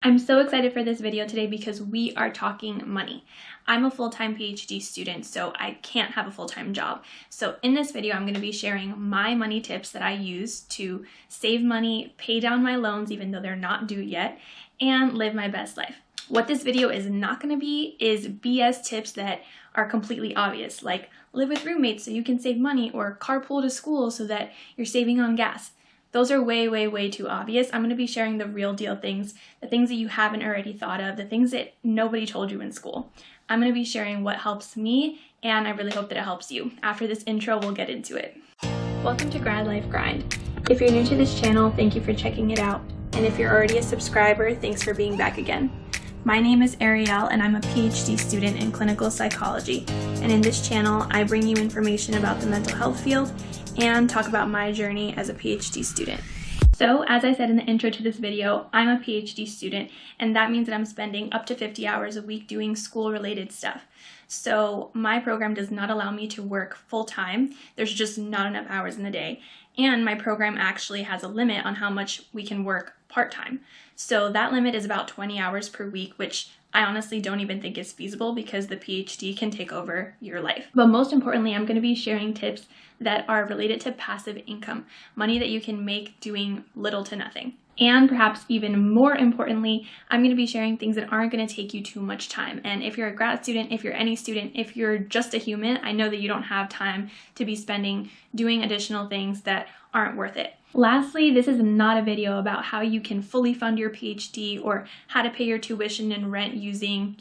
I'm so excited for this video today because we are talking money. I'm a full-time PhD student, so I can't have a full-time job. So in this video, I'm going to be sharing my money tips that I use to save money, pay down my loans even though they're not due yet, and live my best life. What this video is not going to be is BS tips that are completely obvious, like live with roommates so you can save money or carpool to school so that you're saving on gas. Those are way too obvious. I'm going to be sharing the real deal things, the things that you haven't already thought of, the things that nobody told you in school. I'm going to be sharing what helps me, and I really hope that it helps you. After this intro, we'll get into it. Welcome to Grad Life Grind. If you're new to this channel, thank you for checking it out. And if you're already a subscriber, thanks for being back again. My name is Ariel, and I'm a PhD student in clinical psychology. And in this channel, I bring you information about the mental health field and talk about my journey as a PhD student. So, as I said in the intro to this video, I'm a PhD student, and that means that I'm spending up to 50 hours a week doing school-related stuff. So, my program does not allow me to work full-time. There's just not enough hours in the day. And my program actually has a limit on how much we can work part-time. So that limit is about 20 hours per week, which I honestly don't even think is feasible because the PhD can take over your life. But most importantly, I'm going to be sharing tips that are related to passive income, money that you can make doing little to nothing. And perhaps even more importantly, I'm going to be sharing things that aren't going to take you too much time. And if you're a grad student, if you're any student, if you're just a human, I know that you don't have time to be spending doing additional things that aren't worth it. Lastly, this is not a video about how you can fully fund your PhD or how to pay your tuition and rent using,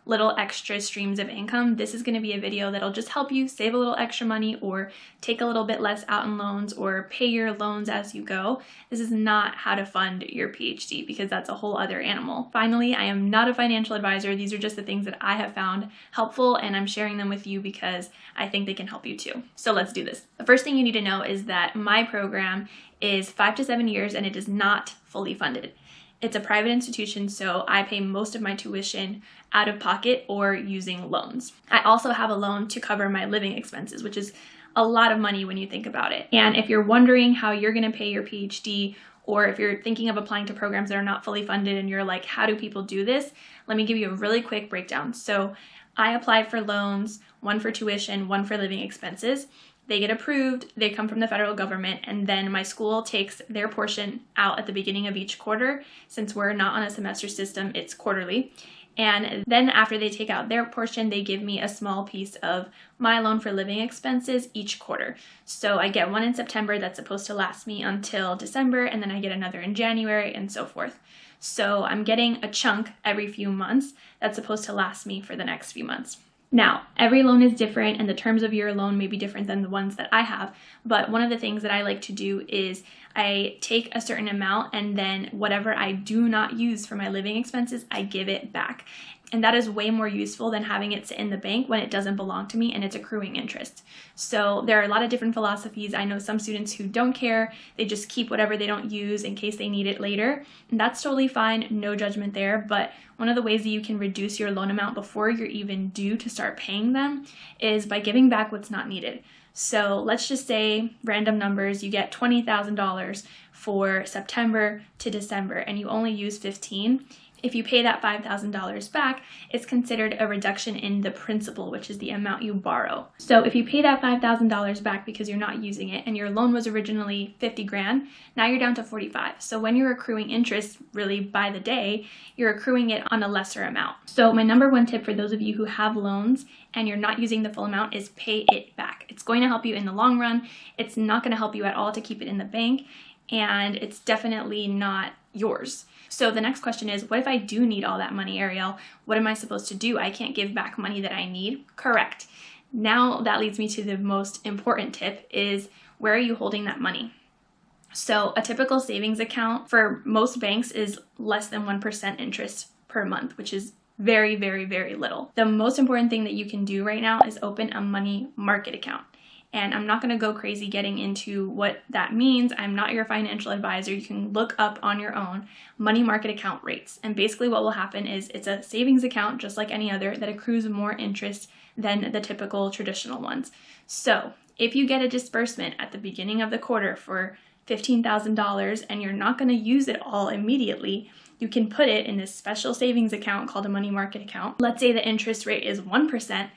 little extra streams of income. This is going to be a video that'll just help you save a little extra money or take a little bit less out in loans or pay your loans as you go. This is not how to fund your PhD because that's a whole other animal. Finally, I am not a financial advisor. These are just the things that I have found helpful, and I'm sharing them with you because I think they can help you too. So let's do this. The first thing you need to know is that my program is 5 to 7 years and it is not fully funded. It's a private institution, so I pay most of my tuition out of pocket or using loans. I also have a loan to cover my living expenses, which is a lot of money when you think about it. And if you're wondering how you're going to pay your PhD, or if you're thinking of applying to programs that are not fully funded and you're like, how do people do this? Let me give you a really quick breakdown. So I applied for loans, one for tuition, one for living expenses. They get approved, they come from the federal government, and then my school takes their portion out at the beginning of each quarter. Since we're not on a semester system, it's quarterly. And then after they take out their portion, they give me a small piece of my loan for living expenses each quarter. So I get one in September that's supposed to last me until December, and then I get another in January, and so forth. So I'm getting a chunk every few months that's supposed to last me for the next few months. Now, every loan is different and the terms of your loan may be different than the ones that I have, but one of the things that I like to do is I take a certain amount and then whatever I do not use for my living expenses, I give it back. And that is way more useful than having it sit in the bank when it doesn't belong to me and it's accruing interest. So there are a lot of different philosophies. I know some students who don't care. They just keep whatever they don't use in case they need it later. And that's totally fine. No judgment there. But one of the ways that you can reduce your loan amount before you're even due to start paying them is by giving back what's not needed. So let's just say, random numbers, you get $20,000 for September to December and you only use 15. If you pay that $5,000 back, it's considered a reduction in the principal, which is the amount you borrow. So if you pay that $5,000 back because you're not using it and your loan was originally 50 grand, now you're down to 45. So when you're accruing interest really by the day, you're accruing it on a lesser amount. So my number one tip for those of you who have loans and you're not using the full amount is pay it back. It's going to help you in the long run. It's not going to help you at all to keep it in the bank, and it's definitely not yours. So the next question is, what if I do need all that money, Ariel? What am I supposed to do? I can't give back money that I need. Correct. Now that leads me to the most important tip is, where are you holding that money? So a typical savings account for most banks is less than 1% interest per month, which is very little. The most important thing that you can do right now is open a money market account. And I'm not going to go crazy getting into what that means. I'm not your financial advisor. You can look up on your own money market account rates. And basically what will happen is it's a savings account just like any other that accrues more interest than the typical traditional ones. So if you get a disbursement at the beginning of the quarter for $15,000 and you're not going to use it all immediately, you can put it in this special savings account called a money market account. Let's say the interest rate is 1%.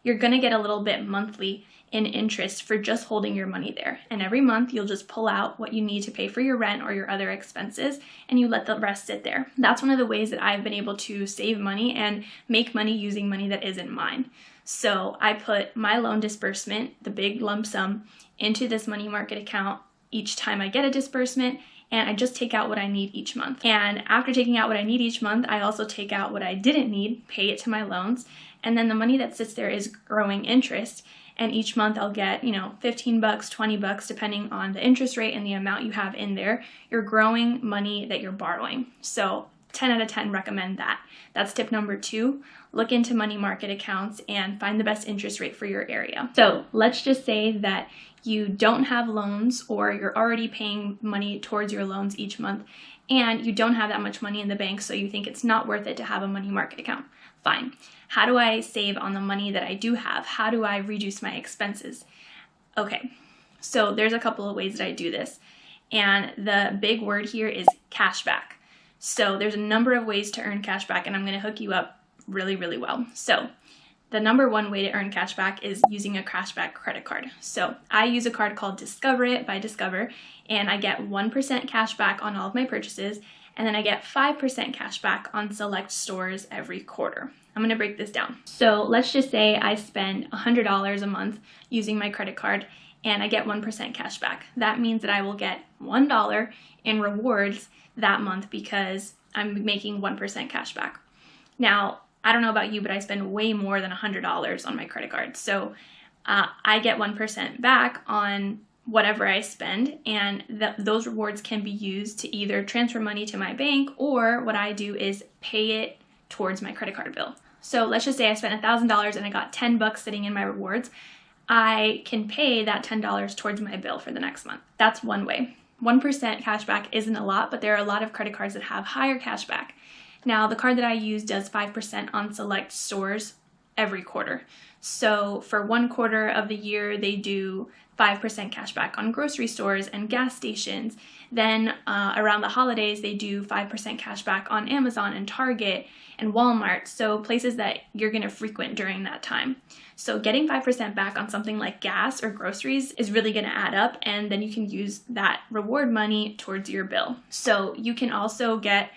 You're gonna get a little bit monthly in interest for just holding your money there. And every month you'll just pull out what you need to pay for your rent or your other expenses, and you let the rest sit there. That's one of the ways that I've been able to save money and make money using money that isn't mine. So I put my loan disbursement, the big lump sum, into this money market account each time I get a disbursement, and I just take out what I need each month. And after taking out what I need each month, I also take out what I didn't need, pay it to my loans, and then the money that sits there is growing interest. And each month I'll get, $15, $20, depending on the interest rate and the amount you have in there. You're growing money that you're borrowing. So 10 out of 10 recommend that. That's tip number 2. Look into money market accounts and find the best interest rate for your area. So let's just say that you don't have loans, or you're already paying money towards your loans each month, and you don't have that much money in the bank, so you think it's not worth it to have a money market account. Fine. How do I save on the money that I do have? How do I reduce my expenses? Okay, so there's a couple of ways that I do this. And the big word here is cashback. So there's a number of ways to earn cashback, and I'm gonna hook you up really, really well. So the number one way to earn cashback is using a cashback credit card. So I use a card called Discover It by Discover, and I get 1% cashback on all of my purchases, and then I get 5% cashback on select stores every quarter. I'm gonna break this down. So let's just say I spend $100 a month using my credit card, and I get 1% cashback. That means that I will get $1 in rewards that month because I'm making 1% cashback. Now, I don't know about you, but I spend way more than $100 on my credit card. So I get 1% back on whatever I spend, and those rewards can be used to either transfer money to my bank, or what I do is pay it towards my credit card bill. So let's just say I spent $1,000 and I got $10 sitting in my rewards. I can pay that $10 towards my bill for the next month. That's one way. 1% cashback isn't a lot, but there are a lot of credit cards that have higher cashback. Now, the card that I use does 5% on select stores every quarter. So for one quarter of the year, they do 5% cashback on grocery stores and gas stations. Then around the holidays, they do 5% cashback on Amazon and Target and Walmart. So places that you're gonna frequent during that time. So getting 5% back on something like gas or groceries is really gonna add up, and then you can use that reward money towards your bill. So you can also get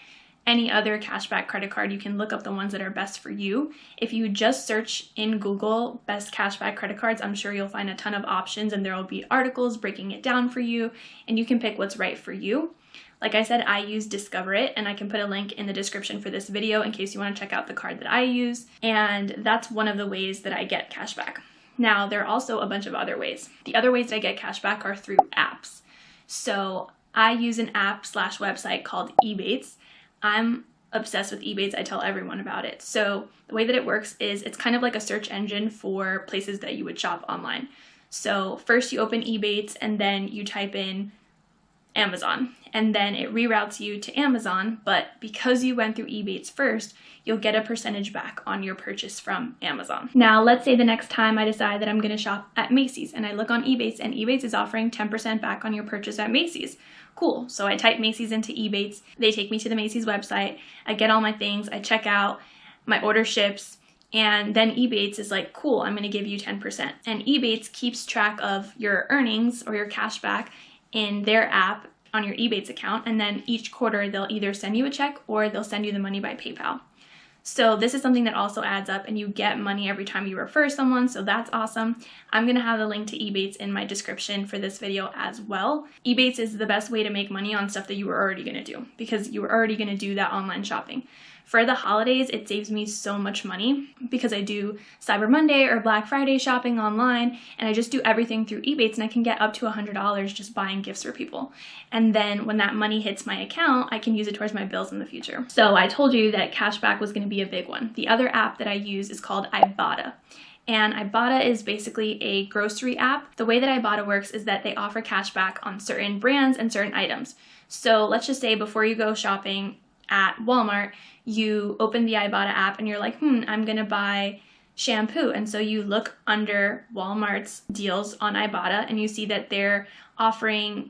any other cashback credit card. You can look up the ones that are best for you. If you just search in Google best cashback credit cards, I'm sure you'll find a ton of options, and there will be articles breaking it down for you, and you can pick what's right for you. Like I said, I use Discover It, and I can put a link in the description for this video in case you want to check out the card that I use. And that's one of the ways that I get cashback. Now, there are also a bunch of other ways. The other ways that I get cashback are through apps. So I use an app/website called Ebates. I'm obsessed with Ebates. I tell everyone about it. So the way that it works is it's kind of like a search engine for places that you would shop online. So first you open Ebates, and then you type in Amazon, and then it reroutes you to Amazon. But because you went through Ebates first, you'll get a percentage back on your purchase from Amazon. Now, let's say the next time I decide that I'm gonna shop at Macy's, and I look on Ebates, and Ebates is offering 10% back on your purchase at Macy's. Cool, so I type Macy's into Ebates, they take me to the Macy's website, I get all my things, I check out, my order ships, and then Ebates is like, cool, I'm gonna give you 10%. And Ebates keeps track of your earnings or your cash back in their app on your Ebates account, and then each quarter they'll either send you a check or they'll send you the money by PayPal. So this is something that also adds up, and you get money every time you refer someone, so that's awesome. I'm gonna have the link to Ebates in my description for this video as well. Ebates is the best way to make money on stuff that you were already gonna do, because you were already gonna do that online shopping. For the holidays, it saves me so much money because I do Cyber Monday or Black Friday shopping online, and I just do everything through Ebates, and I can get up to $100 just buying gifts for people. And then when that money hits my account, I can use it towards my bills in the future. So I told you that cashback was gonna be a big one. The other app that I use is called Ibotta. And Ibotta is basically a grocery app. The way that Ibotta works is that they offer cashback on certain brands and certain items. So let's just say before you go shopping at Walmart, you open the Ibotta app and you're like, I'm gonna buy shampoo. And so you look under Walmart's deals on Ibotta, and you see that they're offering,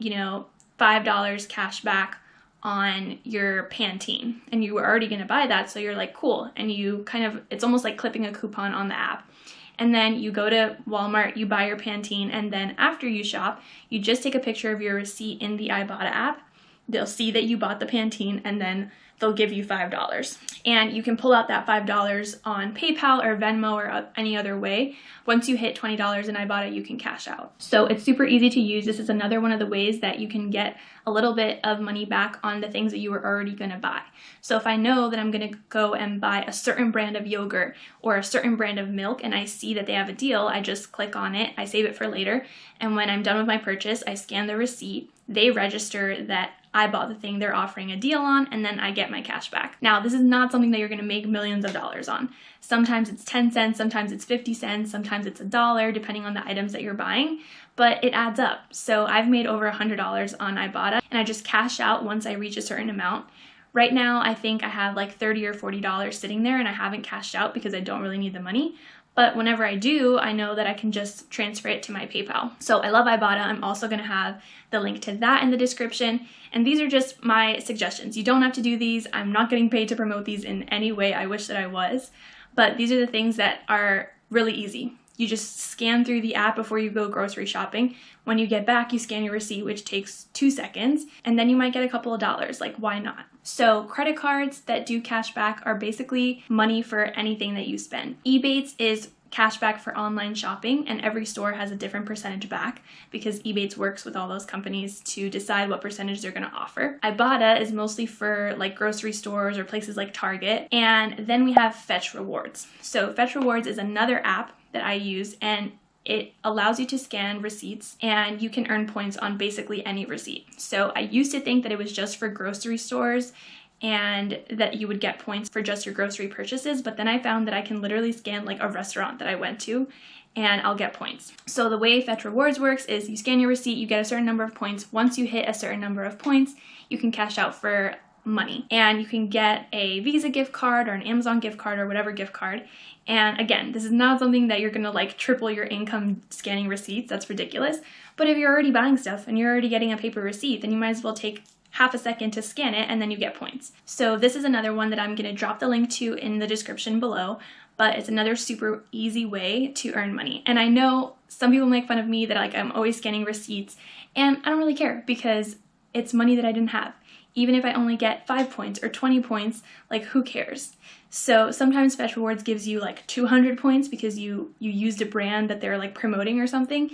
$5 cash back on your Pantene, and you were already going to buy that, so you're like, cool, and you it's almost like clipping a coupon on the app. And then you go to Walmart, you buy your Pantene, and then after you shop, you just take a picture of your receipt in the Ibotta app. They'll see that you bought the Pantene, and then they'll give you $5. And you can pull out that $5 on PayPal or Venmo or any other way. Once you hit $20 in Ibotta, you can cash out. So it's super easy to use. This is another one of the ways that you can get a little bit of money back on the things that you were already gonna buy. So if I know that I'm gonna go and buy a certain brand of yogurt or a certain brand of milk and I see that they have a deal, I just click on it, I save it for later, and when I'm done with my purchase, I scan the receipt, they register that I bought the thing they're offering a deal on, and then I get my cash back. Now, this is not something that you're gonna make millions of dollars on. Sometimes it's 10 cents, sometimes it's 50 cents, sometimes it's $1, depending on the items that you're buying, but it adds up. So I've made over $100 on Ibotta, and I just cash out once I reach a certain amount. Right now, I think I have like $30 or $40 sitting there, and I haven't cashed out because I don't really need the money. But whenever I do, I know that I can just transfer it to my PayPal. So I love Ibotta. I'm also gonna have the link to that in the description. And these are just my suggestions. You don't have to do these. I'm not getting paid to promote these in any way. I wish that I was. But these are the things that are really easy. You just scan through the app before you go grocery shopping. When you get back, you scan your receipt, which takes 2 seconds, and then you might get a couple of dollars. Like, why not? So credit cards that do cash back are basically money for anything that you spend. Ebates is cashback for online shopping, and every store has a different percentage back because Ebates works with all those companies to decide what percentage they're going to offer. Ibotta is mostly for like grocery stores or places like Target. And then we have FetchRewards. So FetchRewards is another app that I use, and it allows you to scan receipts and you can earn points on basically any receipt. So I used to think that it was just for grocery stores and that you would get points for just your grocery purchases, but then I found that I can literally scan like a restaurant that I went to and I'll get points. So the way FetchRewards works is you scan your receipt, you get a certain number of points. Once you hit a certain number of points, you can cash out for money, and you can get a Visa gift card or an Amazon gift card or whatever gift card. And again, this is not something that you're gonna like triple your income scanning receipts. That's ridiculous. But if you're already buying stuff and you're already getting a paper receipt, then you might as well take half a second to scan it and then you get points. So this is another one that I'm gonna drop the link to in the description below, but it's another super easy way to earn money. And I know some people make fun of me that like I'm always scanning receipts, and I don't really care because it's money that I didn't have. Even if I only get 5 points or 20 points, like who cares? So sometimes FetchRewards gives you like 200 points because you used a brand that they're like promoting or something.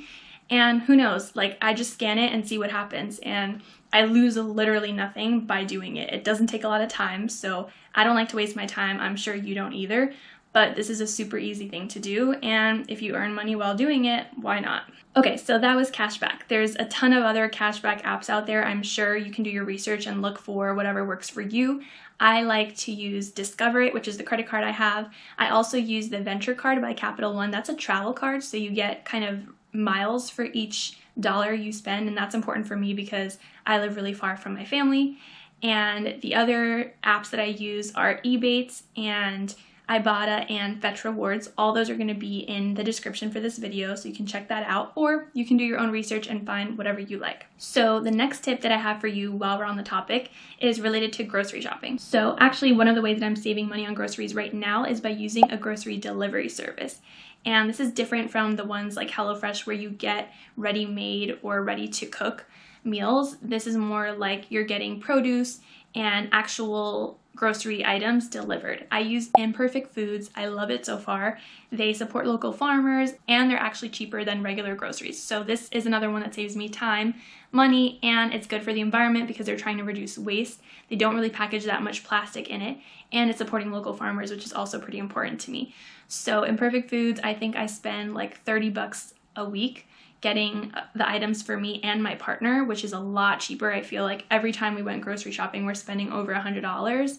And who knows, like I just scan it and see what happens. And I lose literally nothing by doing it. It doesn't take a lot of time, so I don't like to waste my time. I'm sure you don't either. But this is a super easy thing to do, and if you earn money while doing it, why not? Okay, so that was cashback. There's a ton of other cashback apps out there. I'm sure you can do your research and look for whatever works for you. I like to use Discover It, which is the credit card I have. I also use the Venture Card by Capital One. That's a travel card, so you get kind of miles for each dollar you spend, and that's important for me because I live really far from my family. And the other apps that I use are Ebates and Ibotta and FetchRewards. All those are going to be in the description for this video, so you can check that out, or you can do your own research and find whatever you like. So the next tip that I have for you while we're on the topic is related to grocery shopping. So actually one of the ways that I'm saving money on groceries right now is by using a grocery delivery service. And this is different from the ones like HelloFresh where you get ready-made or ready-to-cook meals. This is more like you're getting produce and actual grocery items delivered. I use Imperfect Foods. I love it so far. They support local farmers and they're actually cheaper than regular groceries. So this is another one that saves me time, money, and it's good for the environment because they're trying to reduce waste. They don't really package that much plastic in it, and it's supporting local farmers, which is also pretty important to me. So Imperfect Foods, I think I spend like 30 bucks a week getting the items for me and my partner, which is a lot cheaper. I feel like every time we went grocery shopping, we're spending over $100,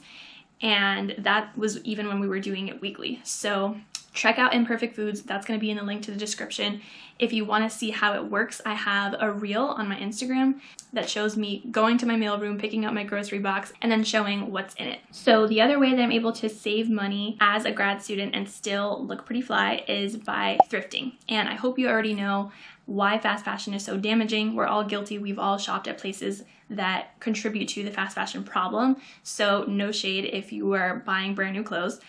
and that was even when we were doing it weekly. So check out Imperfect Foods. That's going to be in the link to the description. If you want to see how it works, I have a reel on my Instagram that shows me going to my mailroom, picking up my grocery box, and then showing what's in it. So the other way that I'm able to save money as a grad student and still look pretty fly is by thrifting. And I hope you already know why fast fashion is so damaging. We're all guilty. We've all shopped at places that contribute to the fast fashion problem. So no shade if you are buying brand new clothes.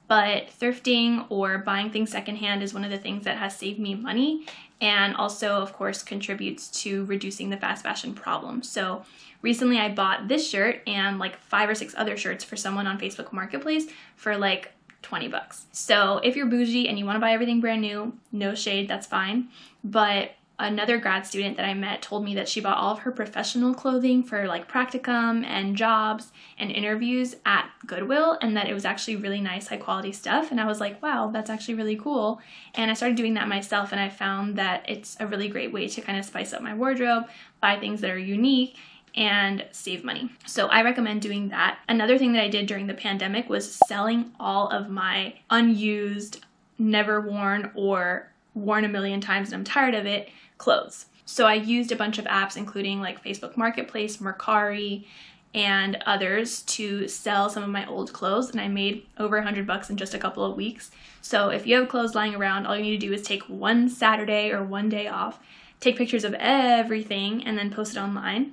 But thrifting or buying things secondhand is one of the things that has saved me money, and also, of course, contributes to reducing the fast fashion problem. So recently I bought this shirt and like 5 or 6 other shirts for someone on Facebook Marketplace for like $20. So if you're bougie and you want to buy everything brand new, no shade, that's fine. But another grad student that I met told me that she bought all of her professional clothing for like practicum and jobs and interviews at Goodwill, and that it was actually really nice, high quality stuff. And I was like, wow, that's actually really cool. And I started doing that myself, and I found that it's a really great way to kind of spice up my wardrobe, buy things that are unique, and save money. So I recommend doing that. Another thing that I did during the pandemic was selling all of my unused, never worn, or worn a million times and I'm tired of it, clothes. So I used a bunch of apps, including like Facebook Marketplace, Mercari, and others, to sell some of my old clothes, and I made over $100 in just a couple of weeks. So if you have clothes lying around, all you need to do is take one Saturday or one day off, take pictures of everything, and then post it online.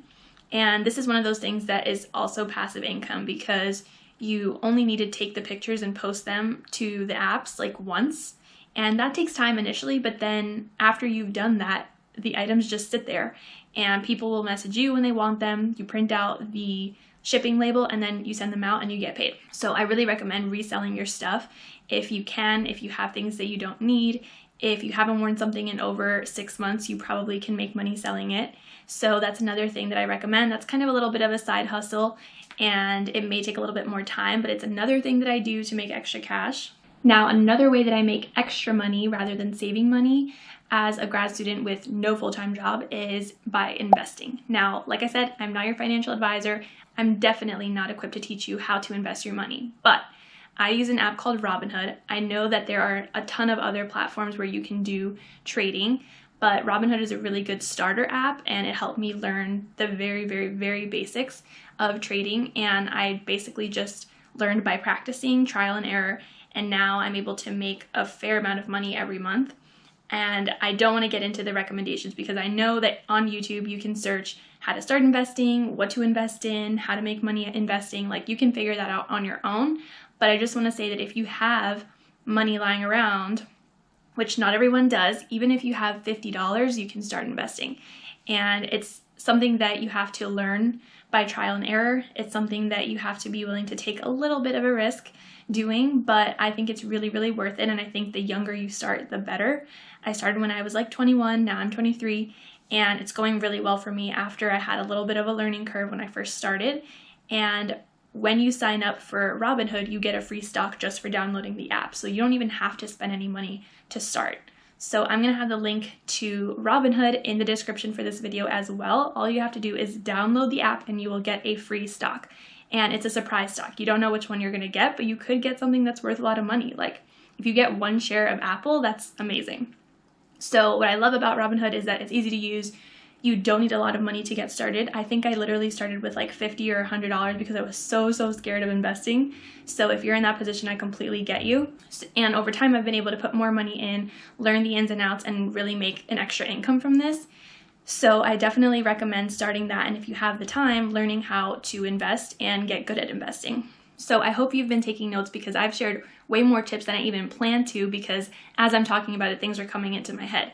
And this is one of those things that is also passive income, because you only need to take the pictures and post them to the apps like once. And that takes time initially, but then after you've done that, the items just sit there and people will message you when they want them. You print out the shipping label and then you send them out and you get paid. So I really recommend reselling your stuff if you can, if you have things that you don't need. If you haven't worn something in over 6 months, you probably can make money selling it. So that's another thing that I recommend. That's kind of a little bit of a side hustle, and it may take a little bit more time, but it's another thing that I do to make extra cash. Now, another way that I make extra money rather than saving money as a grad student with no full-time job is by investing. Now, like I said, I'm not your financial advisor. I'm definitely not equipped to teach you how to invest your money, but I use an app called Robinhood. I know that there are a ton of other platforms where you can do trading, but Robinhood is a really good starter app, and it helped me learn the very, very, very basics of trading. And I basically just learned by practicing, trial and error, and now I'm able to make a fair amount of money every month. And I don't want to get into the recommendations because I know that on YouTube you can search how to start investing, what to invest in, how to make money investing. Like, you can figure that out on your own. But I just want to say that if you have money lying around, which not everyone does, even if you have $50, you can start investing. And it's something that you have to learn by trial and error. It's something that you have to be willing to take a little bit of a risk doing, but I think it's really, really worth it. And I think the younger you start, the better. I started when I was like 21, now I'm 23, and it's going really well for me after I had a little bit of a learning curve when I first started. And when you sign up for Robinhood, you get a free stock just for downloading the app. So you don't even have to spend any money to start. So I'm going to have the link to Robinhood in the description for this video as well. All you have to do is download the app and you will get a free stock. And it's a surprise stock. You don't know which one you're going to get, but you could get something that's worth a lot of money. Like, if you get 1 share of Apple, that's amazing. So what I love about Robinhood is that it's easy to use. You don't need a lot of money to get started. I think I literally started with like $50 or $100 because I was so scared of investing. So if you're in that position, I completely get you. And over time, I've been able to put more money in, learn the ins and outs, and really make an extra income from this. So I definitely recommend starting that, and if you have the time, learning how to invest and get good at investing. So I hope you've been taking notes, because I've shared way more tips than I even planned to, because as I'm talking about it, things are coming into my head.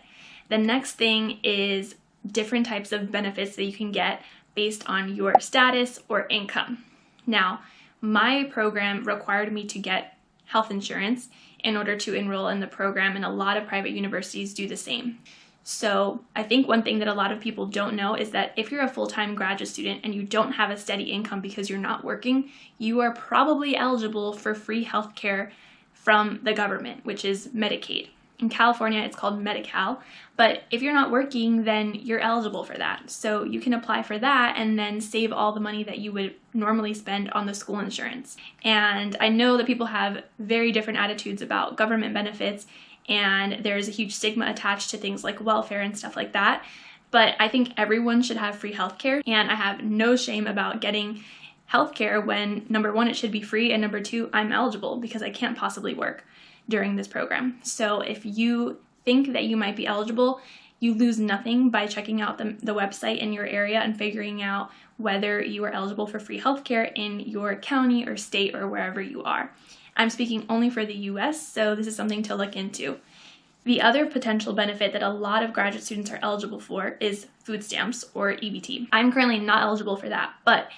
The next thing is different types of benefits that you can get based on your status or income. Now, my program required me to get health insurance in order to enroll in the program, and a lot of private universities do the same. So I think one thing that a lot of people don't know is that if you're a full-time graduate student and you don't have a steady income because you're not working, you are probably eligible for free healthcare from the government, which is Medicaid. In California, it's called Medi-Cal, but if you're not working, then you're eligible for that. So you can apply for that and then save all the money that you would normally spend on the school insurance. And I know that people have very different attitudes about government benefits, and there's a huge stigma attached to things like welfare and stuff like that. But I think everyone should have free healthcare, and I have no shame about getting healthcare when, number one, it should be free, and number two, I'm eligible because I can't possibly work during this program. So if you think that you might be eligible, You lose nothing by checking out the website in your area and figuring out whether you are eligible for free healthcare in your county or state or wherever you are. I'm speaking only for the US, so this is something to look into. The other potential benefit that a lot of graduate students are eligible for is food stamps or EBT. I'm currently not eligible for that, but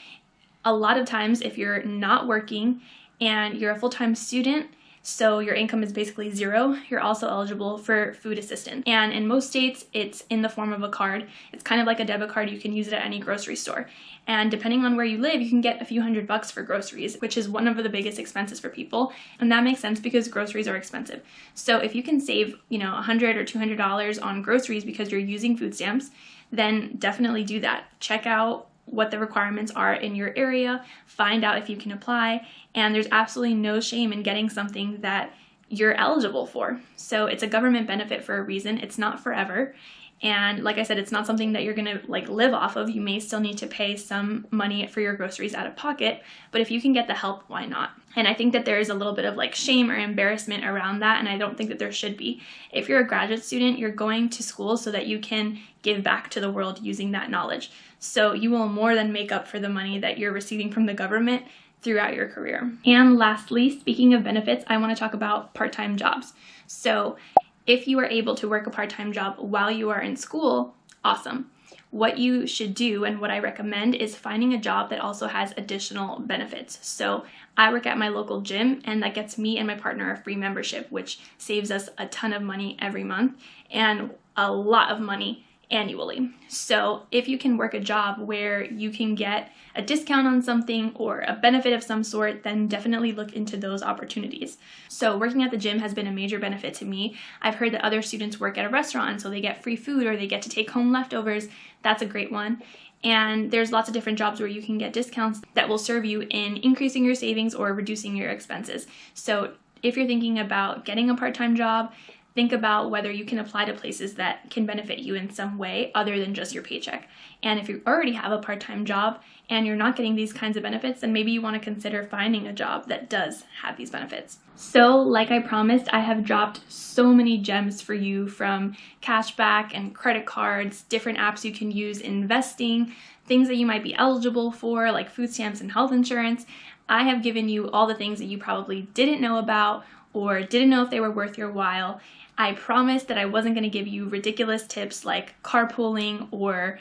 a lot of times if you're not working and you're a full-time student, so your income is basically zero, you're also eligible for food assistance. And in most states, it's in the form of a card. It's kind of like a debit card. You can use it at any grocery store. And depending on where you live, you can get a few $100 for groceries, which is one of the biggest expenses for people. And that makes sense because groceries are expensive. So if you can save, $100 or $200 on groceries because you're using food stamps, then definitely do that. Check out what the requirements are in your area, find out if you can apply, and there's absolutely no shame in getting something that you're eligible for. So it's a government benefit for a reason. It's not forever. And like I said, it's not something that you're gonna live off of. You may still need to pay some money for your groceries out of pocket, but if you can get the help, why not? And I think that there is a little bit of shame or embarrassment around that, and I don't think that there should be. If you're a graduate student, you're going to school so that you can give back to the world using that knowledge. So you will more than make up for the money that you're receiving from the government throughout your career. And lastly, speaking of benefits, I want to talk about part-time jobs. So if you are able to work a part-time job while you are in school, awesome. What you should do and what I recommend is finding a job that also has additional benefits. So I work at my local gym, and that gets me and my partner a free membership, which saves us a ton of money every month and a lot of money annually. So if you can work a job where you can get a discount on something or a benefit of some sort, then definitely look into those opportunities. So working at the gym has been a major benefit to me. I've heard that other students work at a restaurant, so they get free food or they get to take home leftovers. That's a great one. And there's lots of different jobs where you can get discounts that will serve you in increasing your savings or reducing your expenses. So if you're thinking about getting a part-time job, think about whether you can apply to places that can benefit you in some way other than just your paycheck. And if you already have a part-time job and you're not getting these kinds of benefits, then maybe you want to consider finding a job that does have these benefits. So, like I promised, I have dropped so many gems for you, from cashback and credit cards, different apps you can use, investing, things that you might be eligible for, like food stamps and health insurance. I have given you all the things that you probably didn't know about or didn't know if they were worth your while. I promised that I wasn't going to give you ridiculous tips like carpooling or,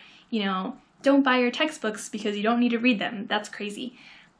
don't buy your textbooks because you don't need to read them. That's crazy.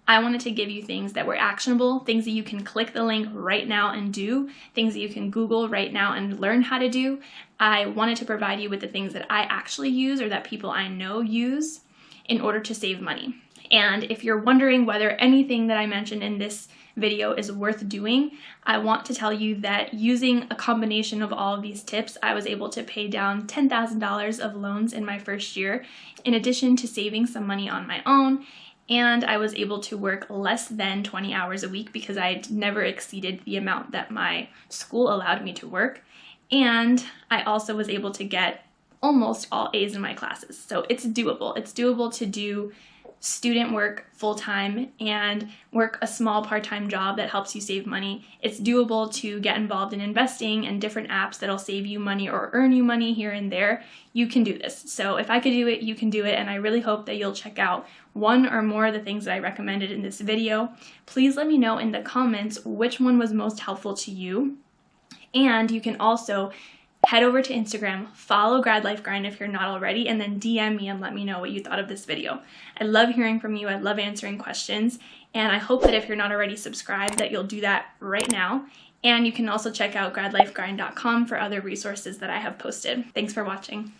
I wanted to give you things that were actionable, things that you can click the link right now and do, things that you can Google right now and learn how to do. I wanted to provide you with the things that I actually use or that people I know use in order to save money. And if you're wondering whether anything that I mentioned in this video is worth doing, I want to tell you that using a combination of all of these tips, I was able to pay down $10,000 of loans in my first year, in addition to saving some money on my own. And I was able to work less than 20 hours a week because I never exceeded the amount that my school allowed me to work. And I also was able to get almost all A's in my classes. So it's doable. It's doable to do student work full-time and work a small part-time job that helps you save money. It's doable to get involved in investing and different apps that'll save you money or earn you money here and there. You can do this. So if I could do it, you can do it, and I really hope that you'll check out one or more of the things that I recommended in this video. Please let me know in the comments which one was most helpful to you, and you can also head over to Instagram, follow Grad Life Grind if you're not already, and then DM me and let me know what you thought of this video. I love hearing from you. I love answering questions, and I hope that if you're not already subscribed that you'll do that right now. And you can also check out gradlifegrind.com for other resources that I have posted. Thanks for watching.